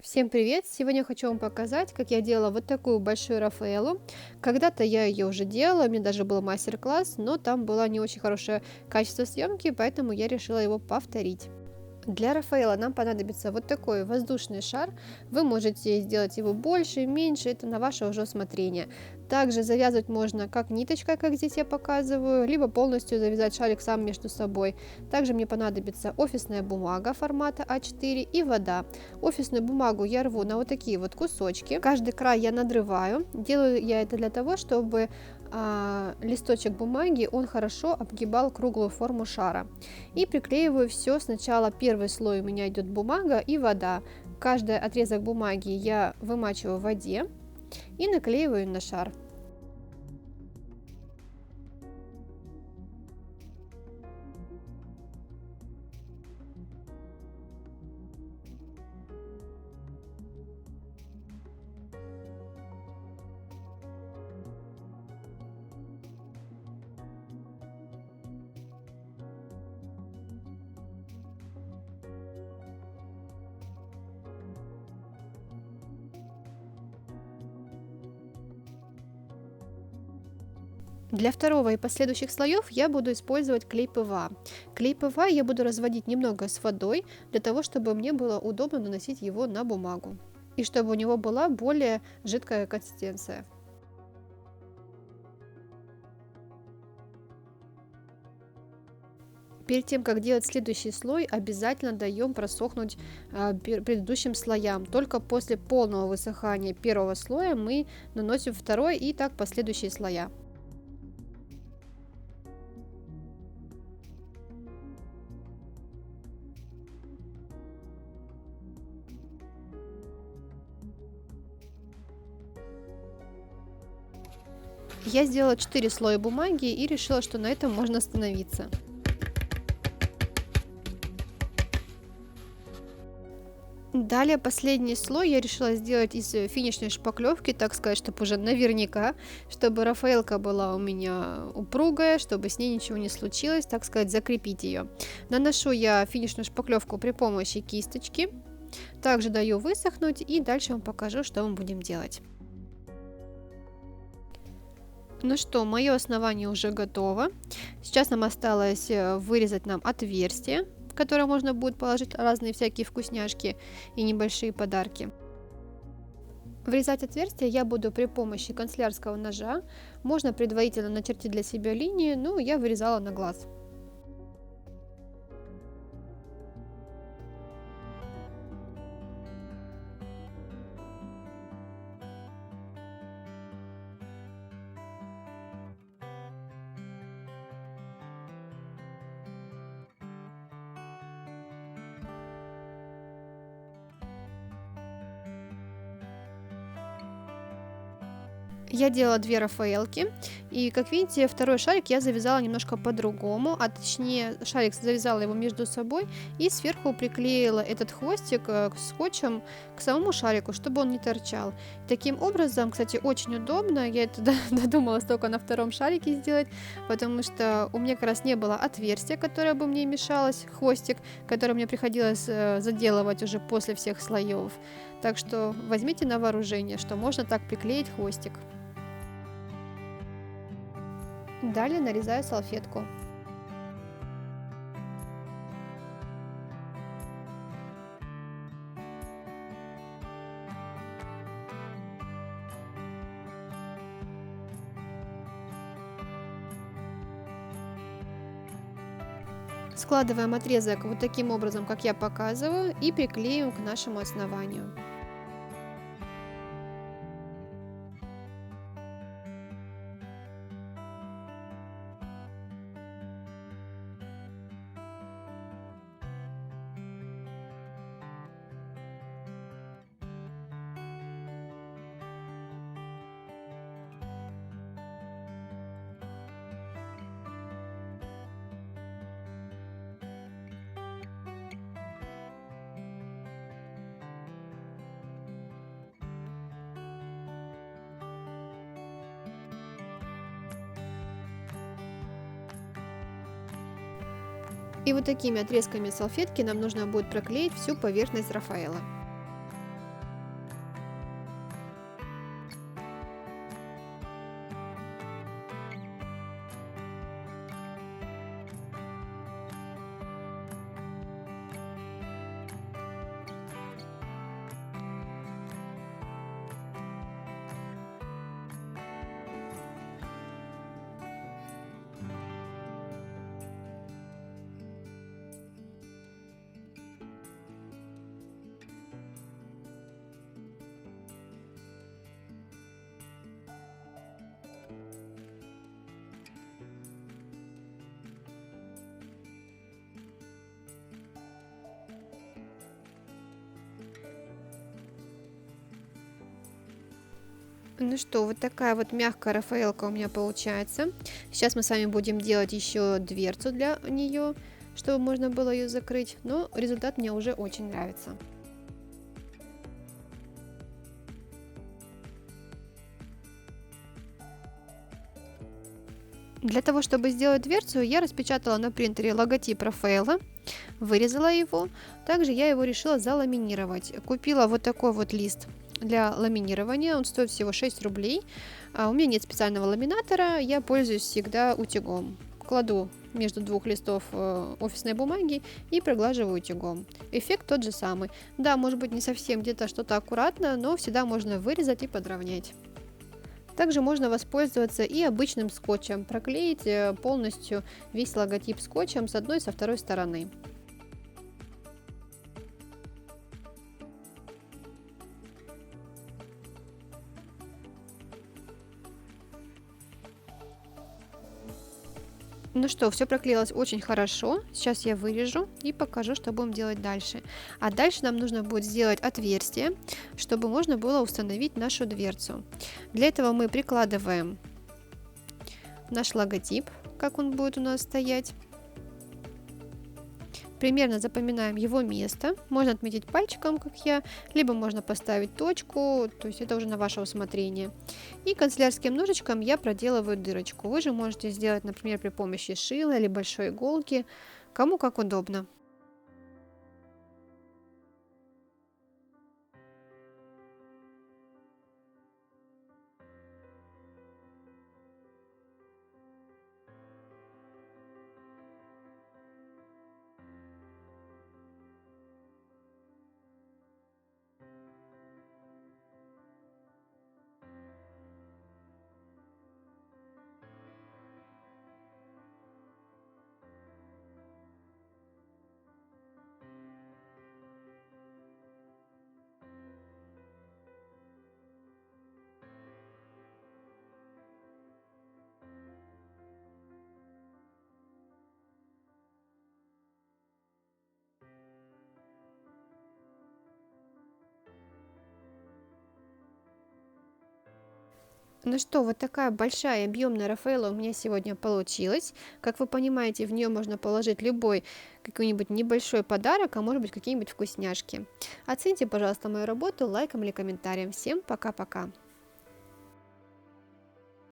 Всем привет! Сегодня хочу вам показать, как я делала вот такую большую Рафаэллу. Когда-то я ее уже делала, у меня даже был мастер-класс, но там было не очень хорошее качество съемки, поэтому я решила его повторить. Для Рафаэла нам понадобится вот такой воздушный шар. Вы можете сделать его больше, меньше, это на ваше уже усмотрение. Также завязывать можно как ниточкой, как здесь я показываю, либо полностью завязать шарик сам между собой. Также мне понадобится офисная бумага формата А4 и вода. Офисную бумагу я рву на вот такие вот кусочки. Каждый край я надрываю. Делаю я это для того, чтобы листочек бумаги он хорошо обгибал круглую форму шара. И приклеиваю все. Сначала первый слой у меня идет бумага и вода. Каждый отрезок бумаги я вымачиваю в воде и наклеиваю на шар. Для второго и последующих слоев я буду использовать клей ПВА. Клей ПВА я буду разводить немного с водой, для того, чтобы мне было удобно наносить его на бумагу. И чтобы у него была более жидкая консистенция. Перед тем, как делать следующий слой, обязательно даем просохнуть предыдущим слоям. Только после полного высыхания первого слоя мы наносим второй и так последующие слоя. Я сделала 4 слоя бумаги и решила, что на этом можно остановиться. Далее последний слой я решила сделать из финишной шпаклевки, так сказать, чтобы уже наверняка, чтобы Рафаэлка была у меня упругая, чтобы с ней ничего не случилось, так сказать, закрепить ее. Наношу я финишную шпаклевку при помощи кисточки, также даю высохнуть и дальше вам покажу, что мы будем делать. Ну что, мое основание уже готово. Сейчас нам осталось вырезать нам отверстие, в которое можно будет положить разные всякие вкусняшки и небольшие подарки. Врезать отверстие я буду при помощи канцелярского ножа. Можно предварительно начертить для себя линии, но я вырезала на глаз. Я делала 2 рафаэлки, и как видите, второй шарик я завязала немножко по-другому, а точнее шарик завязала его между собой и сверху приклеила этот хвостик скотчем к самому шарику, чтобы он не торчал. Таким образом, кстати, очень удобно, я это додумалась только на втором шарике сделать, потому что у меня как раз не было отверстия, которое бы мне мешалось, хвостик, который мне приходилось заделывать уже после всех слоев. Так что возьмите на вооружение, что можно так приклеить хвостик. Далее нарезаю салфетку. Складываем отрезок вот таким образом, как я показываю, и приклеим к нашему основанию. И вот такими отрезками салфетки нам нужно будет проклеить всю поверхность Рафаэла. Ну что, вот такая вот мягкая рафаэлка у меня получается. Сейчас мы с вами будем делать еще дверцу для нее, чтобы можно было ее закрыть. Но результат мне уже очень нравится. Для того, чтобы сделать дверцу, я распечатала на принтере логотип Рафаэла, вырезала его. Также я его решила заламинировать. Купила вот такой вот лист для ламинирования, он стоит всего 6 рублей. У меня нет специального ламинатора, я пользуюсь всегда утюгом. Кладу между двух листов офисной бумаги и проглаживаю утюгом. Эффект тот же самый. Да, может быть не совсем где-то что-то аккуратно, но всегда можно вырезать и подровнять. Также можно воспользоваться и обычным скотчем, проклеить полностью весь логотип скотчем с одной и со второй стороны. Ну что, все проклеилось очень хорошо. Сейчас я вырежу и покажу, что будем делать дальше. А дальше нам нужно будет сделать отверстие, чтобы можно было установить нашу дверцу. Для этого мы прикладываем наш логотип, как он будет у нас стоять. Примерно запоминаем его место. Можно отметить пальчиком, как я, либо можно поставить точку, то есть это уже на ваше усмотрение. И канцелярским ножичком я проделываю дырочку. Вы же можете сделать, например, при помощи шила или большой иголки, кому как удобно. Ну что, вот такая большая объемная Рафаэлло у меня сегодня получилась. Как вы понимаете, в нее можно положить любой какой-нибудь небольшой подарок, а может быть какие-нибудь вкусняшки. Оцените, пожалуйста, мою работу лайком или комментарием. Всем пока-пока!